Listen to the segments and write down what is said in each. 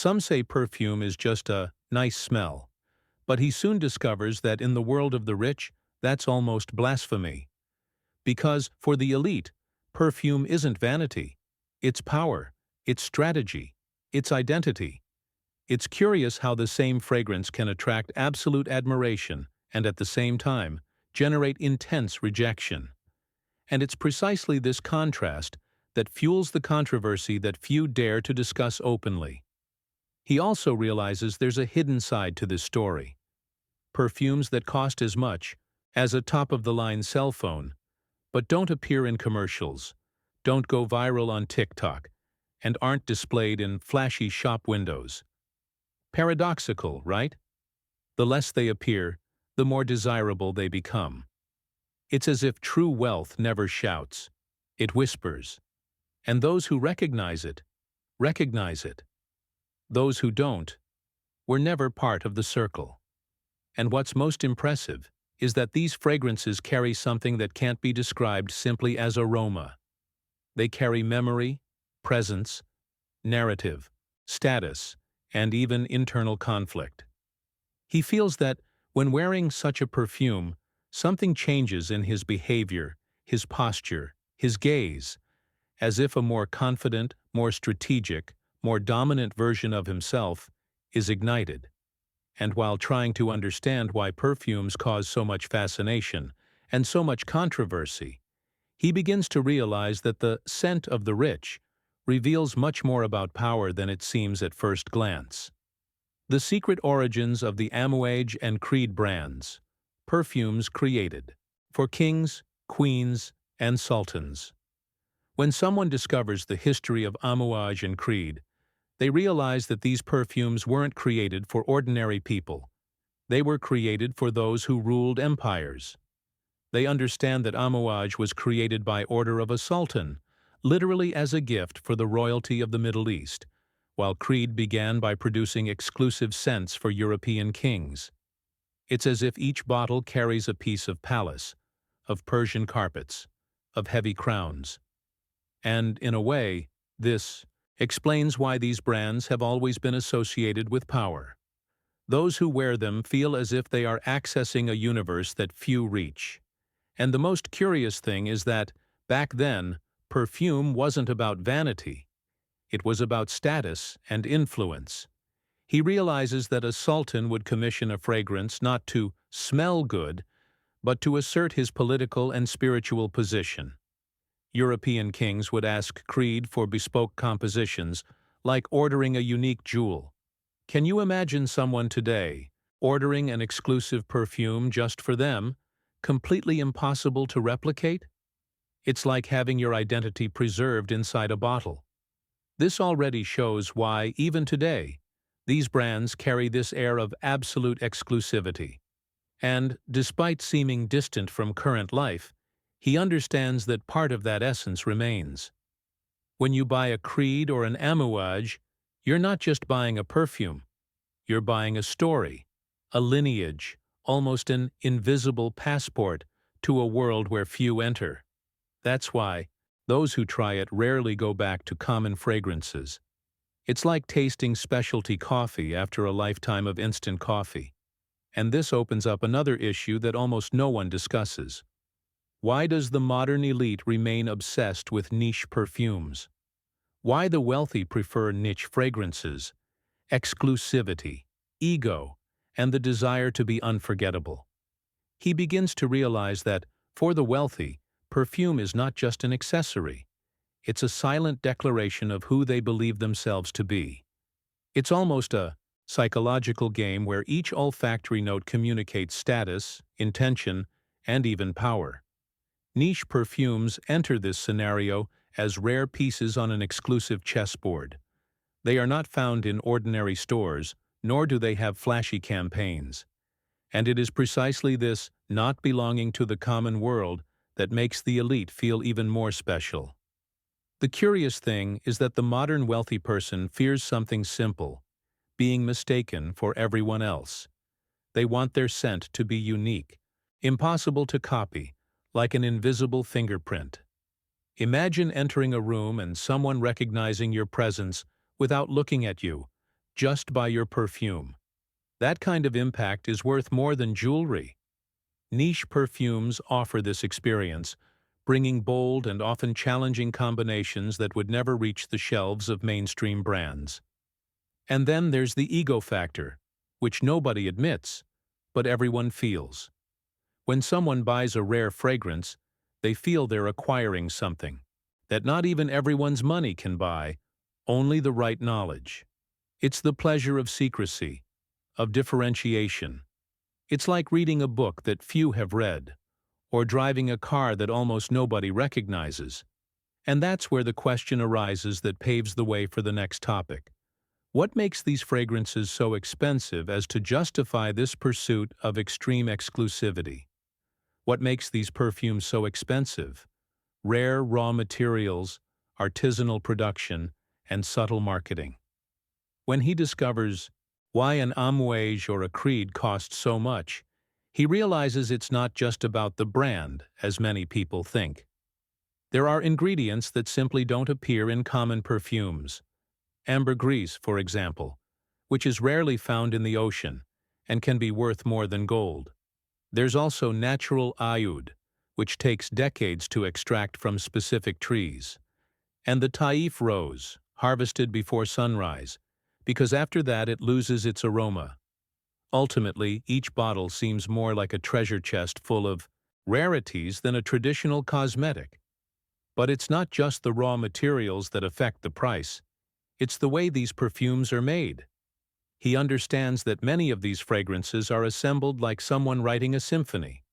Some say perfume is just a nice smell, but he soon discovers that in the world of the rich, that's almost blasphemy. Because, for the elite, perfume isn't vanity. It's power, it's strategy, it's identity. It's curious how the same fragrance can attract absolute admiration and at the same time generate intense rejection. And it's precisely this contrast that fuels the controversy that few dare to discuss openly. He also realizes there's a hidden side to this story. Perfumes that cost as much as a top-of-the-line cell phone, but don't appear in commercials, don't go viral on TikTok, and aren't displayed in flashy shop windows. Paradoxical, right? The less they appear, the more desirable they become. It's as if true wealth never shouts, it whispers. And those who recognize it, recognize it. Those who don't, were never part of the circle. And what's most impressive is that these fragrances carry something that can't be described simply as aroma. They carry memory, presence, narrative, status, and even internal conflict. He feels that when wearing such a perfume, something changes in his behavior, his posture, his gaze, as if a more confident, more strategic, more dominant version of himself is ignited. And while trying to understand why perfumes cause so much fascination and so much controversy, he begins to realize that the scent of the rich reveals much more about power than it seems at first glance. The secret origins of the Amouage and Creed brands, perfumes created for kings, queens, and sultans. When someone discovers the history of Amouage and Creed, they realize that these perfumes weren't created for ordinary people. They were created for those who ruled empires. They understand that Amouage was created by order of a sultan, literally as a gift for the royalty of the Middle East, while Creed began by producing exclusive scents for European kings. It's as if each bottle carries a piece of palace, of Persian carpets, of heavy crowns. And, in a way, this explains why these brands have always been associated with power. Those who wear them feel as if they are accessing a universe that few reach. And the most curious thing is that, back then, perfume wasn't about vanity. It was about status and influence. He realizes that a sultan would commission a fragrance not to smell good, but to assert his political and spiritual position. European kings would ask Creed for bespoke compositions, like ordering a unique jewel. Can you imagine someone today ordering an exclusive perfume just for them, completely impossible to replicate? It's like having your identity preserved inside a bottle. This already shows why, even today, these brands carry this air of absolute exclusivity. And, despite seeming distant from current life, he understands that part of that essence remains. When you buy a Creed or an Amouage, you're not just buying a perfume. You're buying a story, a lineage, almost an invisible passport to a world where few enter. That's why those who try it rarely go back to common fragrances. It's like tasting specialty coffee after a lifetime of instant coffee. And this opens up another issue that almost no one discusses. Why does the modern elite remain obsessed with niche perfumes? Why the wealthy prefer niche fragrances, exclusivity, ego, and the desire to be unforgettable? He begins to realize that, for the wealthy, perfume is not just an accessory. It's a silent declaration of who they believe themselves to be. It's almost a psychological game where each olfactory note communicates status, intention, and even power. Niche perfumes enter this scenario as rare pieces on an exclusive chessboard. They are not found in ordinary stores, nor do they have flashy campaigns. And it is precisely this not belonging to the common world that makes the elite feel even more special. The curious thing is that the modern wealthy person fears something simple: being mistaken for everyone else. They want their scent to be unique, impossible to copy, like an invisible fingerprint. Imagine entering a room and someone recognizing your presence without looking at you, just by your perfume. That kind of impact is worth more than jewelry. Niche perfumes offer this experience, bringing bold and often challenging combinations that would never reach the shelves of mainstream brands. And then there's the ego factor, which nobody admits, but everyone feels. When someone buys a rare fragrance, they feel they're acquiring something that not even everyone's money can buy, only the right knowledge. It's the pleasure of secrecy, of differentiation. It's like reading a book that few have read, or driving a car that almost nobody recognizes. And that's where the question arises that paves the way for the next topic. What makes these fragrances so expensive as to justify this pursuit of extreme exclusivity? What makes these perfumes so expensive? Rare raw materials, artisanal production, and subtle marketing. When he discovers why an Amouage or a Creed costs so much, he realizes it's not just about the brand, as many people think. There are ingredients that simply don't appear in common perfumes. Ambergris, for example, which is rarely found in the ocean and can be worth more than gold. There's also natural oud, which takes decades to extract from specific trees, and the Taif rose, harvested before sunrise, because after that it loses its aroma. Ultimately, each bottle seems more like a treasure chest full of rarities than a traditional cosmetic. But it's not just the raw materials that affect the price, it's the way these perfumes are made. He understands that many of these fragrances are assembled like someone writing a symphony.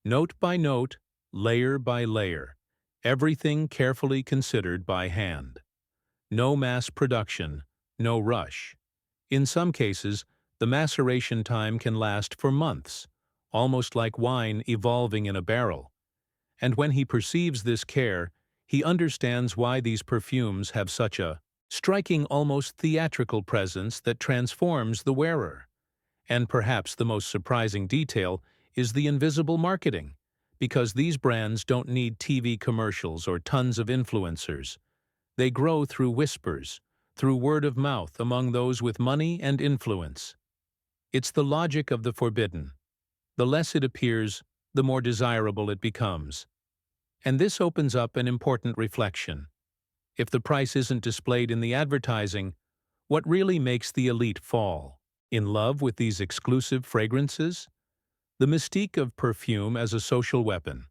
Note by note, layer by layer, everything carefully considered by hand. No mass production, no rush. In some cases, the maceration time can last for months, almost like wine evolving in a barrel. And when he perceives this care, he understands why these perfumes have such a striking, almost theatrical presence that transforms the wearer. And perhaps the most surprising detail is the invisible marketing, because these brands don't need TV commercials or tons of influencers. They grow through whispers, through word of mouth among those with money and influence. It's the logic of the forbidden. The less it appears, the more desirable it becomes. And this opens up an important reflection. If the price isn't displayed in the advertising, what really makes the elite fall in love with these exclusive fragrances? The mystique of perfume as a social weapon.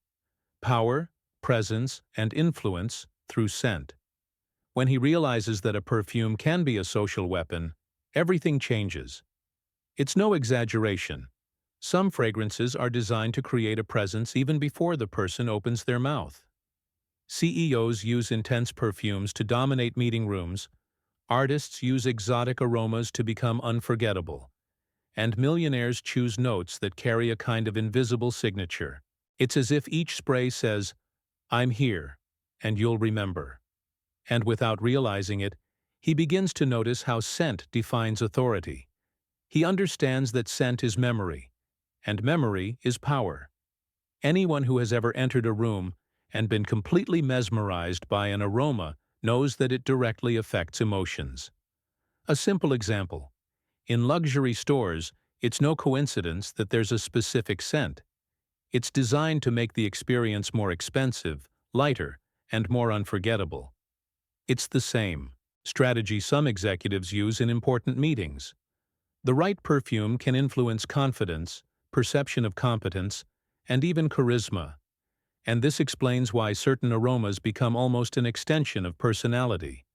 Power, presence, and influence through scent. When he realizes that a perfume can be a social weapon, everything changes. It's no exaggeration. Some fragrances are designed to create a presence even before the person opens their mouth. CEOs use intense perfumes to dominate meeting rooms, artists use exotic aromas to become unforgettable, and millionaires choose notes that carry a kind of invisible signature. It's as if each spray says, "I'm here, and you'll remember." And without realizing it, he begins to notice how scent defines authority. He understands that scent is memory, and memory is power. Anyone who has ever entered a room and been completely mesmerized by an aroma knows that it directly affects emotions. A simple example. In luxury stores, it's no coincidence that there's a specific scent. It's designed to make the experience more expensive, lighter, and more unforgettable. It's the same strategy some executives use in important meetings. The right perfume can influence confidence, perception of competence, and even charisma. And this explains why certain aromas become almost an extension of personality.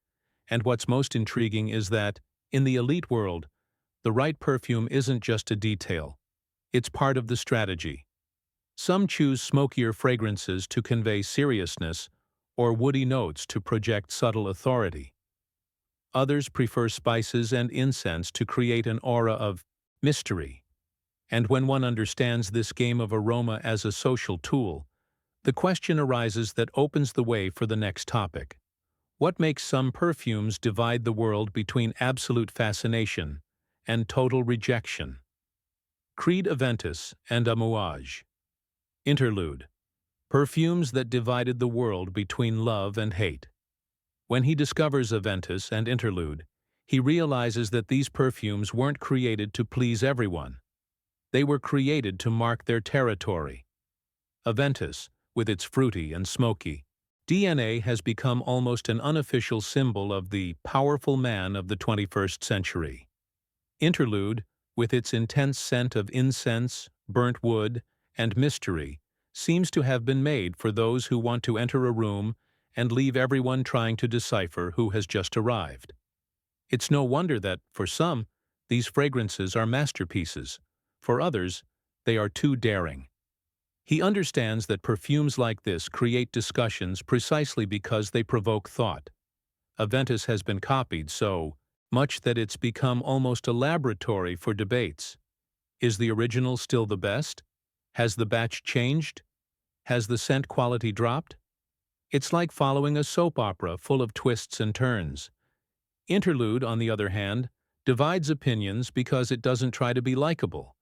And what's most intriguing is that, in the elite world, the right perfume isn't just a detail. It's part of the strategy. Some choose smokier fragrances to convey seriousness, or woody notes to project subtle authority. Others prefer spices and incense to create an aura of mystery. And when one understands this game of aroma as a social tool, the question arises that opens the way for the next topic. What makes some perfumes divide the world between absolute fascination and total rejection? Creed Aventus and Amouage. Interlude. Perfumes that divided the world between love and hate. When he discovers Aventus and Interlude, He realizes that these perfumes weren't created to please everyone. They were created to mark their territory. Aventus, with its fruity and smoky DNA, has become almost an unofficial symbol of the powerful man of the 21st century. Interlude, with its intense scent of incense, burnt wood, and mystery, seems to have been made for those who want to enter a room and leave everyone trying to decipher who has just arrived. It's no wonder that, for some, these fragrances are masterpieces. For others, they are too daring. He understands that perfumes like this create discussions precisely because they provoke thought. Aventus has been copied so much that it's become almost a laboratory for debates. Is the original still the best? Has the batch changed? Has the scent quality dropped? It's like following a soap opera full of twists and turns. Interlude, on the other hand, divides opinions because it doesn't try to be likable.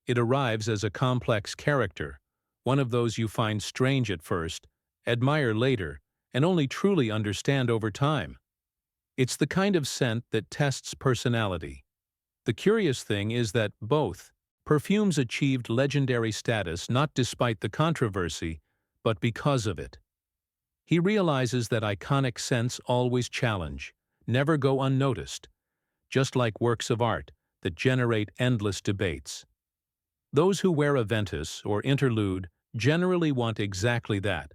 It arrives as a complex character, one of those you find strange at first, admire later, and only truly understand over time. It's the kind of scent that tests personality. The curious thing is that both perfumes achieved legendary status not despite the controversy, but because of it. He realizes that iconic scents always challenge, never go unnoticed, just like works of art that generate endless debates. Those who wear Aventus or Interlude generally want exactly that: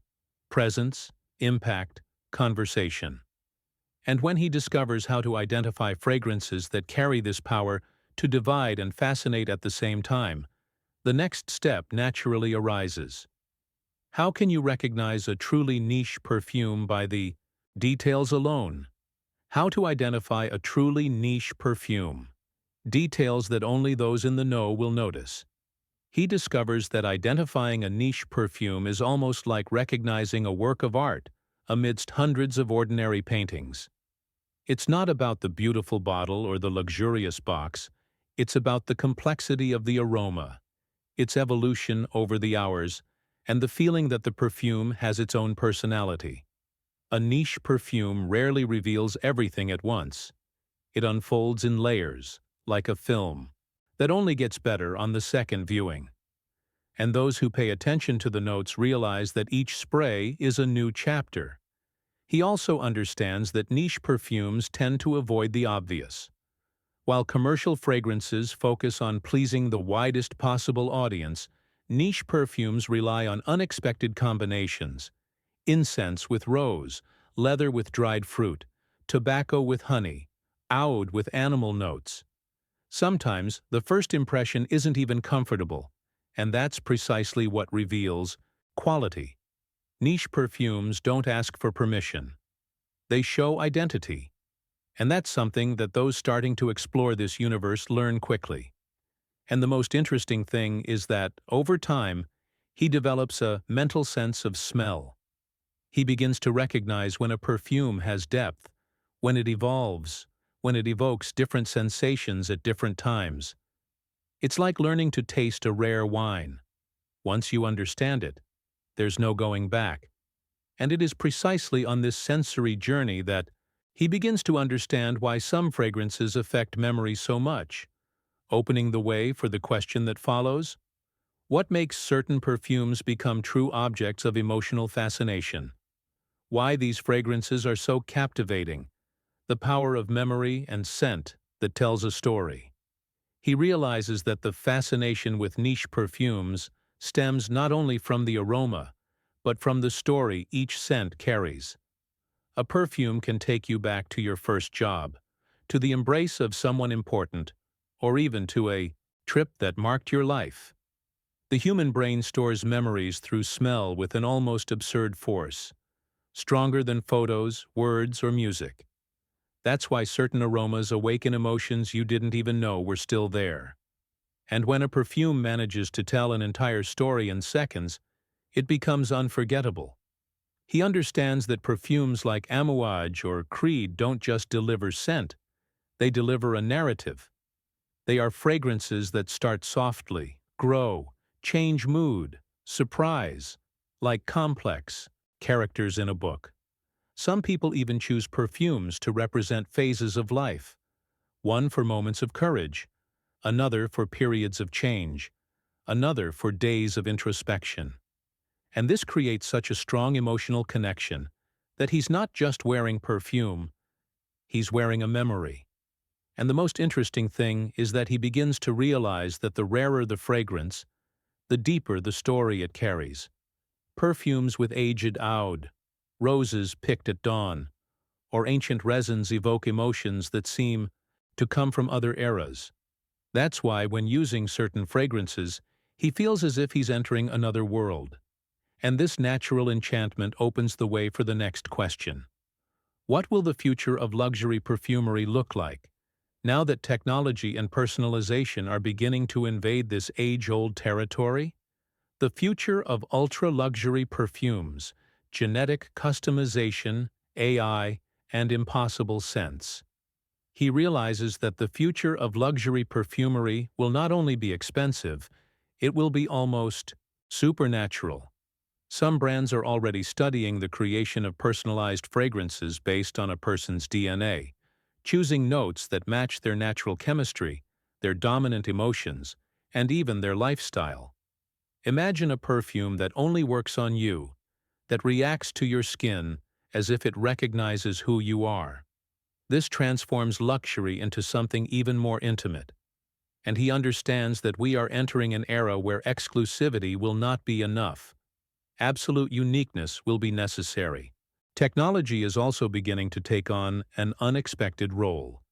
presence, impact, conversation. And when he discovers how to identify fragrances that carry this power to divide and fascinate at the same time, the next step naturally arises. How can you recognize a truly niche perfume by the details alone? How to identify a truly niche perfume? Details that only those in the know will notice. He discovers that identifying a niche perfume is almost like recognizing a work of art amidst hundreds of ordinary paintings. It's not about the beautiful bottle or the luxurious box, it's about the complexity of the aroma, its evolution over the hours, and the feeling that the perfume has its own personality. A niche perfume rarely reveals everything at once. It unfolds in layers, like a film, that only gets better on the second viewing. And those who pay attention to the notes realize that each spray is a new chapter. He also understands that niche perfumes tend to avoid the obvious. While commercial fragrances focus on pleasing the widest possible audience, niche perfumes rely on unexpected combinations: incense with rose, leather with dried fruit, tobacco with honey, oud with animal notes. Sometimes the first impression isn't even comfortable, and that's precisely what reveals quality. Niche perfumes don't ask for permission. They show identity. And that's something that those starting to explore this universe learn quickly. And the most interesting thing is that, over time, he develops a mental sense of smell. He begins to recognize when a perfume has depth, when it evolves, when it evokes different sensations at different times. It's like learning to taste a rare wine. Once you understand it, there's no going back. And it is precisely on this sensory journey that he begins to understand why some fragrances affect memory so much, opening the way for the question that follows: what makes certain perfumes become true objects of emotional fascination? Why these fragrances are so captivating? The power of memory and scent that tells a story. He realizes that the fascination with niche perfumes stems not only from the aroma, but from the story each scent carries. A perfume can take you back to your first job, to the embrace of someone important, or even to a trip that marked your life. The human brain stores memories through smell with an almost absurd force, stronger than photos, words, or music. That's why certain aromas awaken emotions you didn't even know were still there. And when a perfume manages to tell an entire story in seconds, it becomes unforgettable. He understands that perfumes like Amouage or Creed don't just deliver scent, they deliver a narrative. They are fragrances that start softly, grow, change mood, surprise, like complex characters in a book. Some people even choose perfumes to represent phases of life, one for moments of courage, another for periods of change, another for days of introspection. And this creates such a strong emotional connection that he's not just wearing perfume, he's wearing a memory. And the most interesting thing is that he begins to realize that the rarer the fragrance, the deeper the story it carries. Perfumes with aged oud, roses picked at dawn, or ancient resins evoke emotions that seem to come from other eras. That's why when using certain fragrances, he feels as if he's entering another world. And this natural enchantment opens the way for the next question. What will the future of luxury perfumery look like, now that technology and personalization are beginning to invade this age-old territory? The future of ultra-luxury perfumes, genetic customization, AI, and impossible scents. He realizes that the future of luxury perfumery will not only be expensive, it will be almost supernatural. Some brands are already studying the creation of personalized fragrances based on a person's DNA, choosing notes that match their natural chemistry, their dominant emotions, and even their lifestyle. Imagine a perfume that only works on you, that reacts to your skin as if it recognizes who you are. This transforms luxury into something even more intimate. And he understands that we are entering an era where exclusivity will not be enough. Absolute uniqueness will be necessary. Technology is also beginning to take on an unexpected role.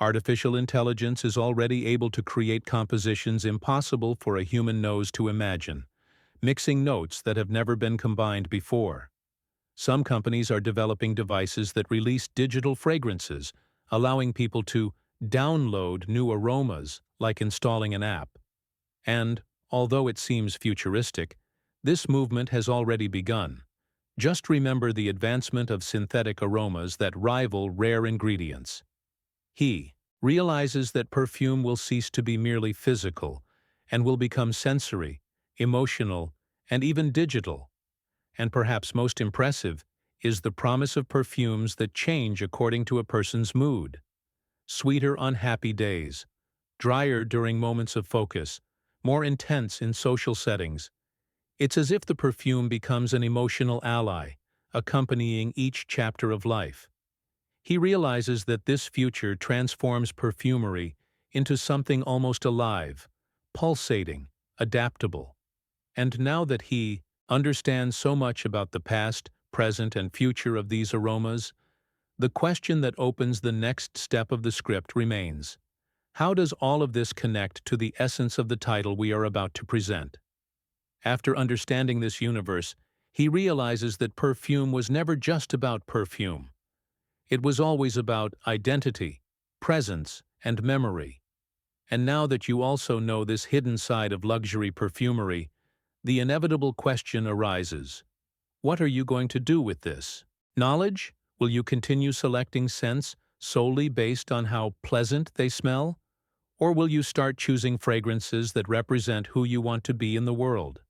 Artificial intelligence is already able to create compositions impossible for a human nose to imagine, mixing notes that have never been combined before. Some companies are developing devices that release digital fragrances, allowing people to download new aromas like installing an app. And, although it seems futuristic, this movement has already begun. Just remember the advancement of synthetic aromas that rival rare ingredients. He realizes that perfume will cease to be merely physical and will become sensory, emotional, and even digital. And perhaps most impressive is the promise of perfumes that change according to a person's mood. Sweeter on happy days, drier during moments of focus, more intense in social settings. It's as if the perfume becomes an emotional ally, accompanying each chapter of life. He realizes that this future transforms perfumery into something almost alive, pulsating, adaptable. And now that he understands so much about the past, present, and future of these aromas, the question that opens the next step of the script remains. How does all of this connect to the essence of the title we are about to present? After understanding this universe, he realizes that perfume was never just about perfume. It was always about identity, presence, and memory. And now that you also know this hidden side of luxury perfumery, the inevitable question arises. What are you going to do with this knowledge? Will you continue selecting scents solely based on how pleasant they smell? Or will you start choosing fragrances that represent who you want to be in the world?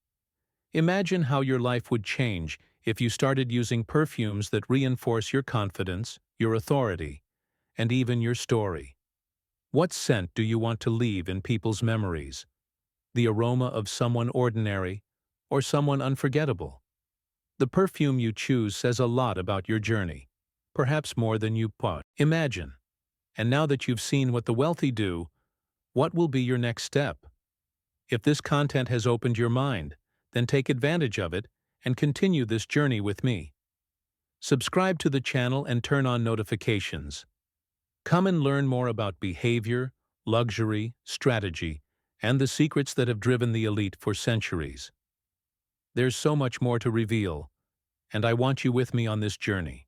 Imagine how your life would change if you started using perfumes that reinforce your confidence, your authority, and even your story. What scent do you want to leave in people's memories? The aroma of someone ordinary or someone unforgettable? The perfume you choose says a lot about your journey, perhaps more than you thought. Imagine. And now that you've seen what the wealthy do, what will be your next step? If this content has opened your mind, then take advantage of it and continue this journey with me. Subscribe to the channel and turn on notifications. Come and learn more about behavior, luxury, strategy, and the secrets that have driven the elite for centuries. There's so much more to reveal, and I want you with me on this journey.